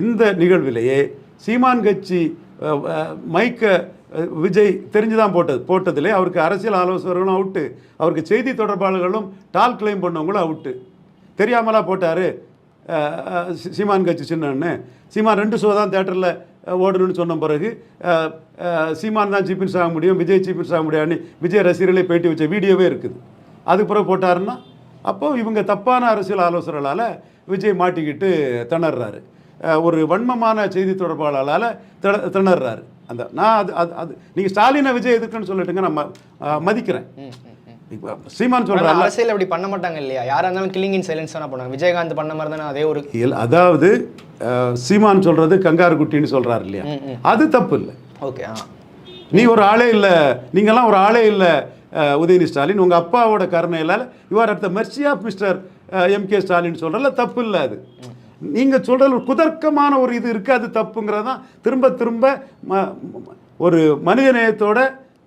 இந்த நிகழ்விலேயே சீமான் கட்சி மைக்க விஜய் தெரிஞ்சுதான் போட்டதிலே அவருக்கு அரசியல் ஆலோசகர்களும் அவுட்டு, அவருக்கு செய்தி தொடர்பாளர்களும் டால் கிளைம் பண்ணவங்களும் அவுட்டு. தெரியாமலா போட்டார் சீமான் கட்சி சின்னன்னு. சீமான் 2 ஷோ தான் தேட்டரில் ஓடணும்னு சொன்ன பிறகு சீமான் தான் சீஃப் மினிஸ்டர் ஆக முடியும், விஜய் சீஃப் மினிஸ்டர் ஆக முடியாதுன்னு விஜய் ரசிகர்களே பேட்டி வச்ச வீடியோவே இருக்குது. அதுக்கு பிறகு போட்டாருன்னா அப்போது இவங்க தப்பான அரசியல் ஆலோசகர்களால் விஜய் மாட்டிக்கிட்டு திணறாரு. ஒரு வன்மமான செய்தி தொடர்பாளரால் திணறாரு. அந்த நான் அது நீங்கள் ஸ்டாலினை விஜய் எதுக்குன்னு சொல்லிட்டுங்க நான் மதிக்கிறேன். சீமான் சொல்கிறாங்க அரசியல் அப்படி பண்ண மாட்டாங்க இல்லையா, யாராக இருந்தாலும் கில்லிங் இன் சைலன்ஸ் தானே பண்ணாங்க. விஜயகாந்த் பண்ண மாதிரி தானே அதே ஒரு அதாவது சீமான் சொல்கிறது கங்காரு குட்டின்னு சொல்கிறாரு இல்லையா, அது தப்பு இல்லை. ஓகே, நீ ஒரு ஆளே இல்லை, நீங்கள்லாம் ஒரு ஆளே இல்லை உதயநிதி ஸ்டாலின், உங்கள் அப்பாவோட கருணையில் you're at the mercy of mister MK Stalin சொல்கிறல தப்பு இல்லை. அது நீங்கள் சொல்கிற ஒரு குதர்க்கமான ஒரு இது இருக்குது, அது தப்புங்கிறது தான் திரும்ப திரும்ப ஒரு மனித நேயத்தோட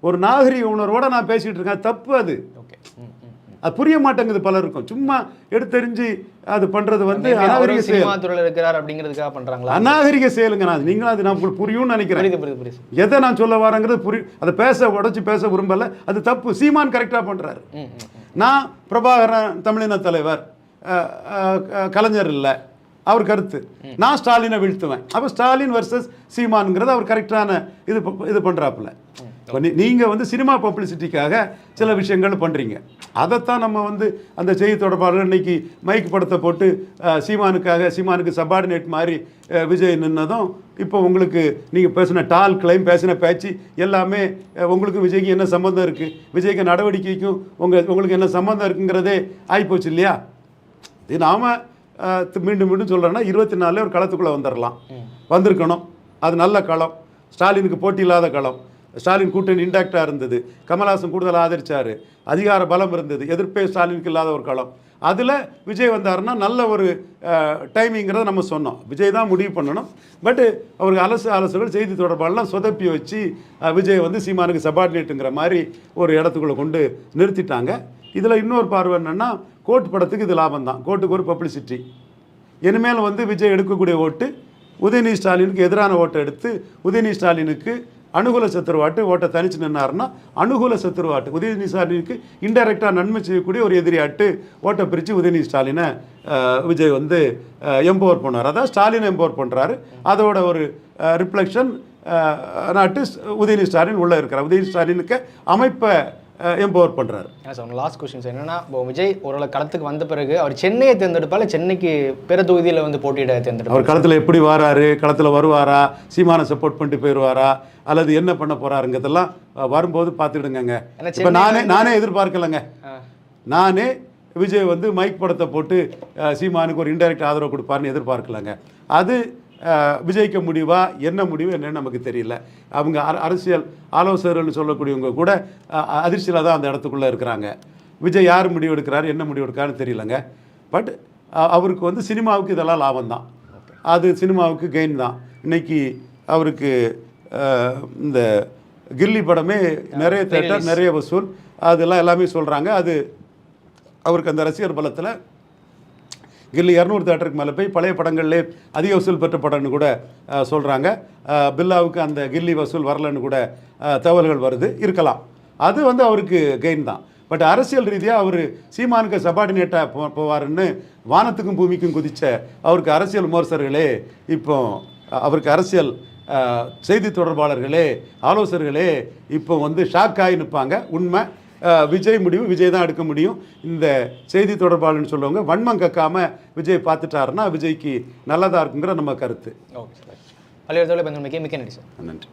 ஒரு நாகரிக உணர்வோடு நான் பேசிகிட்டு இருக்கேன். தப்பு அது. அது புரிய மாட்டேங்குது பலருக்கும். சும்மா எடுத்தெறிஞ்சு அது பண்ணுறது வந்து அநாகரிக செயல் இருக்கிறார் அப்படிங்கிறதுக்காக பண்ணுறாங்களா, அநாகரிக செயலுங்க. நான் நீங்களும் அது நான் புரியும்னு நினைக்கிறேன். எதை நான் சொல்ல வரேங்கிறது புரியும். அதை உடச்சி பேச விரும்பலை, அது தப்பு. சீமான் கரெக்டாக பண்ணுறாரு. நான் பிரபாகரன் தமிழின தலைவர், கலைஞர் இல்லை அவர் கருத்து, நான் ஸ்டாலினை வீழ்த்துவேன். அப்போ ஸ்டாலின் வர்சஸ் சீமானுங்கிறது அவர் கரெக்டான இது பண்ணுறாப்புல. நீங்கள் வந்து சினிமா பப்ளிசிட்டிக்காக சில விஷயங்கள் பண்ணுறீங்க. அதைத்தான் நம்ம வந்து அந்த செய்தி தொடர்பாளர் இன்னைக்கு மைக் படத்தை போட்டு சீமானுக்கு சபார்டினேட் மாதிரி விஜய் நின்னதும் இப்போ உங்களுக்கு நீங்கள் பேசின டால் கிளைம், பேசின பேச்சு எல்லாமே உங்களுக்கு விஜய்க்கு என்ன சம்மந்தம் இருக்குது, விஜய்க்கு நடவடிக்கைக்கும் உங்களுக்கு என்ன சம்மந்தம் இருக்குங்கிறதே ஆகிப்போச்சு இல்லையா. இது நாம் மீண்டும் மீண்டும் சொல்கிறேன்னா 24 ஒரு களத்துக்குள்ளே வந்திருக்கணும். அது நல்ல களம், ஸ்டாலினுக்கு போட்டி இல்லாத களம். ஸ்டாலின் கூட்டணி இன்டாக்டாக இருந்தது, கமல்ஹாசன் கூடுதலாக ஆதரித்தார், அதிகார பலம் இருந்தது, எதிர்ப்பே ஸ்டாலினுக்கு இல்லாத ஒரு களம். அதில் விஜய் வந்தாருன்னா நல்ல ஒரு டைமிங்கிறத நம்ம சொன்னோம். விஜய் தான் முடிவு பண்ணணும். பட்டு அவருக்கு ஆலோசகர்கள் செய்தி தொடர்பாளெலாம் சொதப்பி வச்சு விஜய் வந்து சீமானுக்கு சபார்டினேட்டுங்கிற மாதிரி ஒரு இடத்துக்குள்ளே கொண்டு நிறுத்திட்டாங்க. இதில் இன்னொரு பார்வை என்னென்னா, கோர்ட் படத்துக்கு இது லாபம் தான், கோர்ட்டுக்கு ஒரு பப்ளிசிட்டி. இனிமேல் வந்து விஜய் எடுக்கக்கூடிய ஓட்டு உதயநிதி ஸ்டாலினுக்கு எதிரான ஓட்டை எடுத்து உதயநிதி ஸ்டாலினுக்கு அனுகூல சத்துருவாட்டு ஓட்டை தனிச்சு நின்னாருன்னா அனுகூல சத்துருவாட்டு உதயநிதி ஸ்டாலினுக்கு இன்டெரக்டாக நன்மை செய்யக்கூடிய ஒரு எதிரியாட்டு ஓட்டை பிரித்து உதயநிதி ஸ்டாலினை விஜய் வந்து எம்பவர் பண்ணார். அதான் ஸ்டாலினை எம்பவர் பண்ணுறாரு. அதோட ஒரு ரிஃப்ளெக்ஷன் நாட்டு உதயநிதி ஸ்டாலின் உள்ளே இருக்கிறார். உதயநிதி ஸ்டாலினுக்கு அமைப்பை எம்பவர் பண்ணுறாரு. லாஸ்ட் கொஸ்டின் என்னன்னா, இப்போ விஜய் ஒரு களத்துக்கு வந்த பிறகு அவர் சென்னையை தேர்ந்தெடுப்பால, சென்னைக்கு பிற தொகுதியில் வந்து போட்டியிட தேர்ந்தெடுப்பார். அவர் களத்தில் எப்படி வராரு, களத்தில் வருவாரா, சீமானை சப்போர்ட் பண்ணிட்டு போயிடுவாரா, அல்லது என்ன பண்ண போறாருங்கிறதெல்லாம் வரும்போது பார்த்துக்கிடுங்க. இப்போ நானே எதிர்பார்க்கலைங்க. நானே விஜய் வந்து மைக் படத்தை போட்டு சீமானுக்கு ஒரு இன்டைரக்ட் ஆதரவு கொடுப்பாருன்னு எதிர்பார்க்கலைங்க. அது விஜய்க்கு முடிவா, என்ன முடிவு என்னன்னு நமக்கு தெரியல. அவங்க அரசியல் ஆலோசகர்கள்னு சொல்லக்கூடியவங்க கூட அதிர்ச்சியில் தான் அந்த இடத்துக்குள்ளே இருக்கிறாங்க. விஜய் யார் முடிவு எடுக்கிறாரு, என்ன முடிவு எடுக்கிறாருன்னு தெரியலங்க. பட் அவருக்கு வந்து சினிமாவுக்கு இதெல்லாம் லாபம் தான், அது சினிமாவுக்கு கெயின் தான். இன்னைக்கு அவருக்கு இந்த கில்லி படமே நிறைய தேட்டர், நிறைய வசூல், அதெல்லாம் எல்லாமே சொல்கிறாங்க. அது அவருக்கு அந்த ரசிகர் பலத்தில் கில்லி 200 தேட்டருக்கு மேலே போய் பழைய படங்கள்லே அதிக வசூல் பெற்ற படம்னு கூட சொல்கிறாங்க. பில்லாவுக்கு அந்த கில்லி வசூல் வரலன்னு கூட தகவல்கள் வருது. இருக்கலாம், அது வந்து அவருக்கு கெயின் தான். பட் அரசியல் ரீதியாக அவர் சீமானுக்கு சபார்டினேட்டாக போவாருன்னு வானத்துக்கும் பூமிக்கும் குதித்த அவருக்கு அரசியல் விமர்சகர்களே, இப்போ அவருக்கு அரசியல் செய்தி தொடர்பாளர்களே, ஆலோசகர்களே இப்போ வந்து ஷாக் ஆகி நிற்பாங்க. உண்மை, விஜய் முடிவு விஜய் தான் எடுக்க முடியும். இந்த செய்தி தொடர்பாளர்னு சொல்லுவாங்க, வன்மம் கக்காமல் விஜய் பார்த்துட்டாருன்னா விஜய்க்கு நல்லதாக இருக்குங்கிற நம்ம கருத்து. ஓகே சார், பல்வேறு மிக்க நன்றி சார். நன்றி.